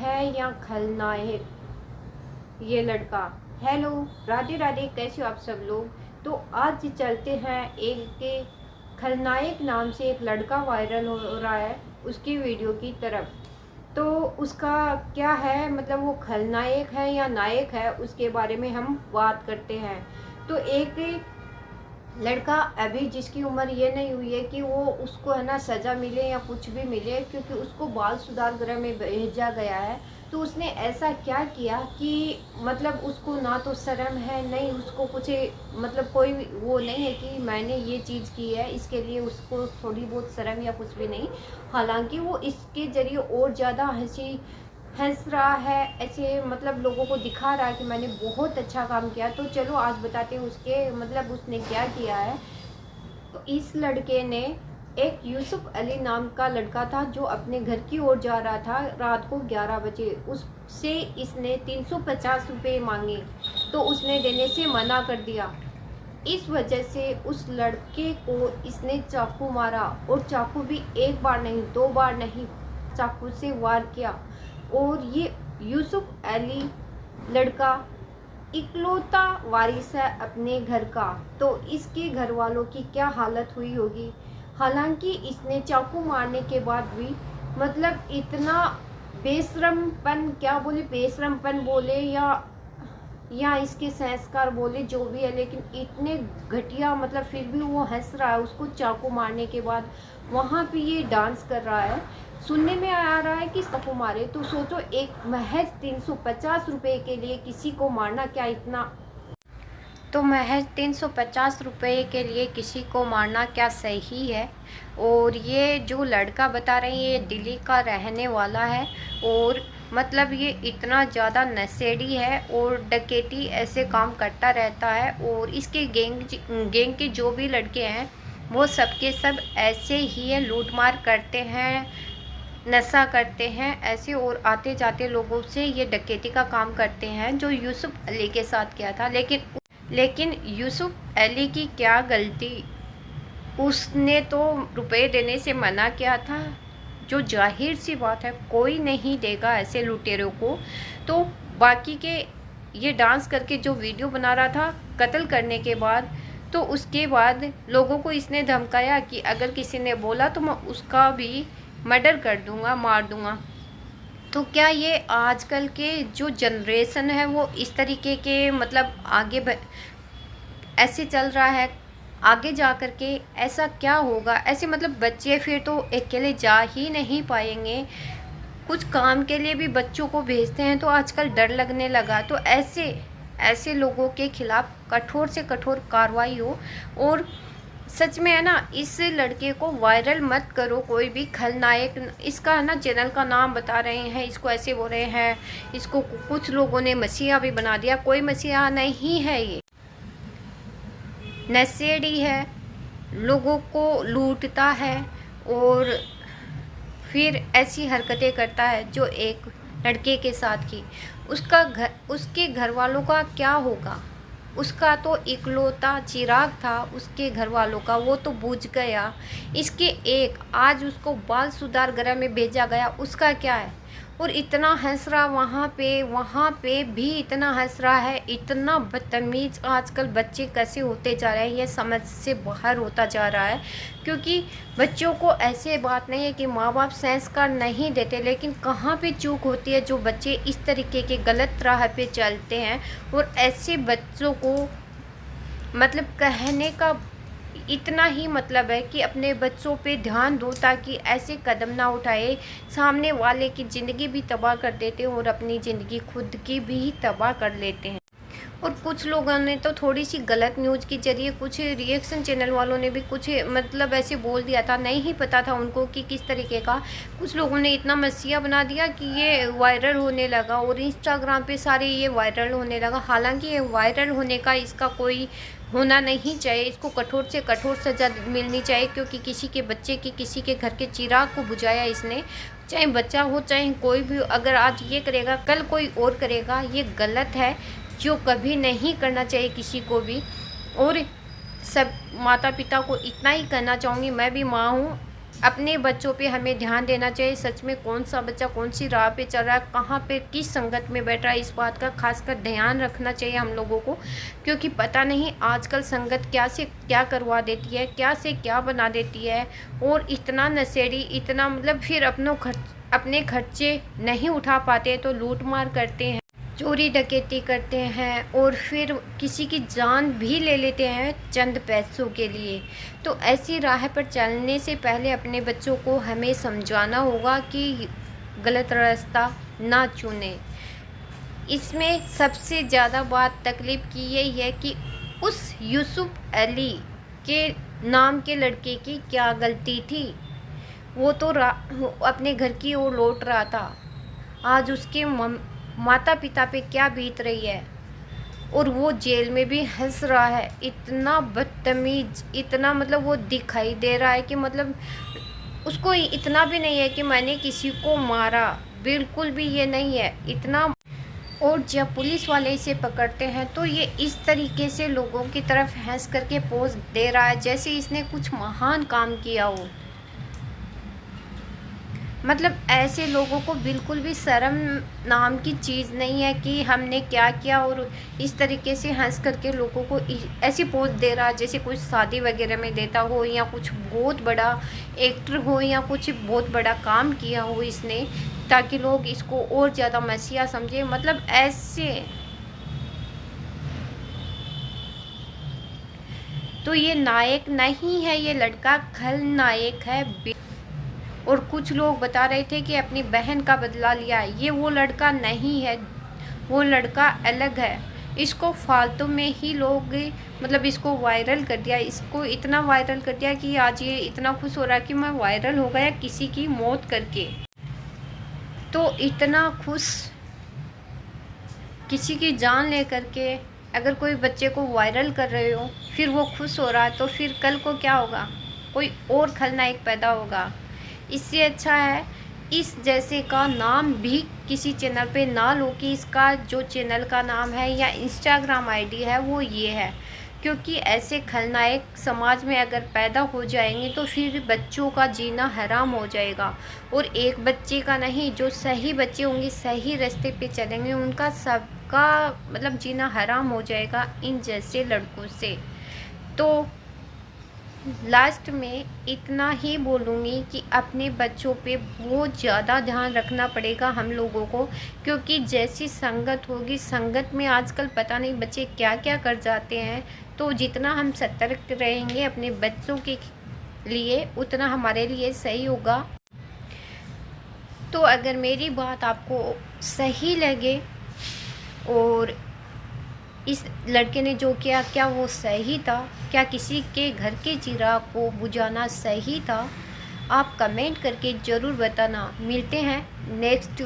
है या खलनायक ये लड़का। हेलो, राधे राधे, कैसे हो आप सब लोग। तो आज चलते हैं एक खलनायक नाम से एक लड़का वायरल हो रहा है उसकी वीडियो की तरफ। तो उसका क्या है, मतलब वो खलनायक है या नायक है, उसके बारे में हम बात करते हैं। तो एक लड़का अभी जिसकी उम्र ये नहीं हुई है कि वो उसको है ना सज़ा मिले या कुछ भी मिले, क्योंकि उसको बाल सुधार गृह में भेजा गया है। तो उसने ऐसा क्या किया कि मतलब उसको ना तो शर्म है, नहीं उसको कुछ मतलब कोई वो नहीं है कि मैंने ये चीज़ की है, इसके लिए उसको थोड़ी बहुत शर्म या कुछ भी नहीं। हालांकि वो इसके ज़रिए और ज़्यादा हंस रहा है, ऐसे मतलब लोगों को दिखा रहा है कि मैंने बहुत अच्छा काम किया। तो चलो आज बताते हैं उसके मतलब उसने क्या किया है। तो इस लड़के ने, एक यूसुफ अली नाम का लड़का था जो अपने घर की ओर जा रहा था रात को 11 बजे। उससे इसने 350 रुपये मांगे तो उसने देने से मना कर दिया। इस वजह से उस लड़के को इसने चाकू मारा, और चाकू भी एक बार नहीं, दो बार नहीं, चाकू से वार किया। और ये यूसुफ अली लड़का इकलौता वारिस है अपने घर का, तो इसके घर वालों की क्या हालत हुई होगी। हालांकि इसने चाकू मारने के बाद भी मतलब इतना बेशरमपन, क्या बोले, बेशरमपन बोले या इसके संस्कार बोले, जो भी है, लेकिन इतने घटिया, मतलब फिर भी वो हंस रहा है उसको चाकू मारने के बाद। वहाँ पे ये डांस कर रहा है। सुनने में आ रहा है कि चाकू मारे, तो सोचो एक महज 350 रुपये के लिए किसी को मारना, क्या इतना, तो महज 350 रुपये के लिए किसी को मारना क्या सही है। और ये जो लड़का बता रहे हैं ये दिल्ली का रहने वाला है, और मतलब ये इतना ज़्यादा नशेड़ी है और डकैती ऐसे काम करता रहता है। और इसके गैंग के जो भी लड़के हैं वो सब के सब ऐसे ही है, लूटमार करते हैं, नशा करते हैं ऐसे, और आते जाते लोगों से ये डकैती का काम करते हैं, जो यूसुफ अली के साथ किया था। लेकिन यूसुफ अली की क्या गलती, उसने तो रुपए देने से मना किया था, जो जाहिर सी बात है कोई नहीं देगा ऐसे लुटेरों को। तो बाकी के ये डांस करके जो वीडियो बना रहा था कत्ल करने के बाद, तो उसके बाद लोगों को इसने धमकाया कि अगर किसी ने बोला तो मैं उसका भी मर्डर कर दूंगा, मार दूंगा। तो क्या ये आजकल के जो जनरेशन है वो इस तरीके के मतलब ऐसे चल रहा है, आगे जा कर के ऐसा क्या होगा। ऐसे मतलब बच्चे फिर तो अकेले जा ही नहीं पाएंगे, कुछ काम के लिए भी बच्चों को भेजते हैं तो आजकल डर लगने लगा। तो ऐसे लोगों के खिलाफ कठोर से कठोर कार्रवाई हो। और सच में है ना, इस लड़के को वायरल मत करो कोई भी खलनायक। इसका है ना चैनल का नाम बता रहे हैं, इसको ऐसे बोल रहे हैं, इसको कुछ लोगों ने मसीहा भी बना दिया। कोई मसीहा नहीं है, ये नशेड़ी है, लोगों को लूटता है और फिर ऐसी हरकतें करता है जो एक लड़के के साथ की। उसके घर वालों का क्या होगा। उसका तो इकलौता चिराग था उसके घर वालों का, वो तो बुझ गया। इसके एक आज उसको बाल सुधार गृह में भेजा गया, उसका क्या है। और इतना हंस रहा, वहाँ पे भी इतना हंस रहा है। इतना बदतमीज आजकल बच्चे कैसे होते जा रहे हैं, ये समझ से बाहर होता जा रहा है। क्योंकि बच्चों को ऐसे बात नहीं है कि माँ बाप संस्कार नहीं देते, लेकिन कहाँ पे चूक होती है जो बच्चे इस तरीके के गलत राह पे चलते हैं। और ऐसे बच्चों को मतलब कहने का इतना ही मतलब है कि अपने बच्चों पे ध्यान दो, ताकि ऐसे कदम ना उठाए, सामने वाले की ज़िंदगी भी तबाह कर देते हैं और अपनी ज़िंदगी खुद की भी तबाह कर लेते हैं। और कुछ लोगों ने तो थोड़ी सी गलत न्यूज़ के जरिए, कुछ रिएक्शन चैनल वालों ने भी कुछ मतलब ऐसे बोल दिया था, नहीं ही पता था उनको कि किस तरीके का। कुछ लोगों ने इतना मसीहा बना दिया कि ये वायरल होने लगा, और इंस्टाग्राम पे सारे ये वायरल होने लगा। हालांकि ये वायरल होने का इसका कोई होना नहीं चाहिए, इसको कठोर से कठोर सज़ा मिलनी चाहिए, क्योंकि किसी के बच्चे की, किसी के घर के चिराग को बुझाया इसने। चाहे बच्चा हो चाहे कोई भी, अगर आज ये करेगा कल कोई और करेगा, ये गलत है, जो कभी नहीं करना चाहिए किसी को भी। और सब माता पिता को इतना ही कहना चाहूँगी, मैं भी माँ हूँ, अपने बच्चों पे हमें ध्यान देना चाहिए। सच में कौन सा बच्चा कौन सी राह पे चल रहा है, कहाँ पे किस संगत में बैठ रहा है, इस बात का खासकर ध्यान रखना चाहिए हम लोगों को। क्योंकि पता नहीं आजकल संगत क्या से क्या करवा देती है, क्या से क्या बना देती है। और इतना नशेड़ी, इतना मतलब फिर अपने खर्चे नहीं उठा पाते तो लूट मार करते हैं, चोरी डकैती करते हैं और फिर किसी की जान भी ले लेते हैं चंद पैसों के लिए। तो ऐसी राह पर चलने से पहले अपने बच्चों को हमें समझाना होगा कि गलत रास्ता ना चुने। इसमें सबसे ज़्यादा बात तकलीफ़ की यही है कि उस यूसुफ अली के नाम के लड़के की क्या गलती थी। वो तो अपने घर की ओर लौट रहा था, आज उसके माता पिता पे क्या बीत रही है। और वो जेल में भी हंस रहा है, इतना बदतमीज, इतना मतलब वो दिखाई दे रहा है कि मतलब उसको इतना भी नहीं है कि मैंने किसी को मारा, बिल्कुल भी ये नहीं है इतना। और जब पुलिस वाले इसे पकड़ते हैं तो ये इस तरीके से लोगों की तरफ हंस करके पोज दे रहा है जैसे इसने कुछ महान काम किया हो। मतलब ऐसे लोगों को बिल्कुल भी शर्म नाम की चीज़ नहीं है कि हमने क्या किया। और इस तरीके से हंस करके लोगों को ऐसी पोज दे रहा जैसे कुछ शादी वगैरह में देता हो या कुछ बहुत बड़ा एक्टर हो या कुछ बहुत बड़ा काम किया हो इसने, ताकि लोग इसको और ज़्यादा मसीहा समझे। मतलब ऐसे तो ये नायक नहीं है, ये लड़का खलनायक है। और कुछ लोग बता रहे थे कि अपनी बहन का बदला लिया है, ये वो लड़का नहीं है, वो लड़का अलग है। इसको फालतू में ही लोग मतलब इसको वायरल कर दिया, इसको इतना वायरल कर दिया कि आज ये इतना खुश हो रहा है कि मैं वायरल हो गया किसी की मौत करके। तो इतना खुश किसी की जान ले करके अगर कोई बच्चे को वायरल कर रहे हो, फिर वो खुश हो रहा है, तो फिर कल को क्या होगा, कोई और खलनायक पैदा होगा। इससे अच्छा है इस जैसे का नाम भी किसी चैनल पे ना लो कि इसका जो चैनल का नाम है या इंस्टाग्राम आईडी है वो ये है। क्योंकि ऐसे खलनायक समाज में अगर पैदा हो जाएंगे तो फिर बच्चों का जीना हराम हो जाएगा। और एक बच्चे का नहीं, जो सही बच्चे होंगे, सही रास्ते पे चलेंगे, उनका सबका मतलब जीना हराम हो जाएगा इन जैसे लड़कों से। तो लास्ट में इतना ही बोलूँगी कि अपने बच्चों पे बहुत ज़्यादा ध्यान रखना पड़ेगा हम लोगों को। क्योंकि जैसी संगत होगी, संगत में आजकल पता नहीं बच्चे क्या क्या कर जाते हैं। तो जितना हम सतर्क रहेंगे अपने बच्चों के लिए, उतना हमारे लिए सही होगा। तो अगर मेरी बात आपको सही लगे और इस लड़के ने जो किया, क्या वो सही था, क्या किसी के घर के चिराग को बुझाना सही था, आप कमेंट करके ज़रूर बताना। मिलते हैं नेक्स्ट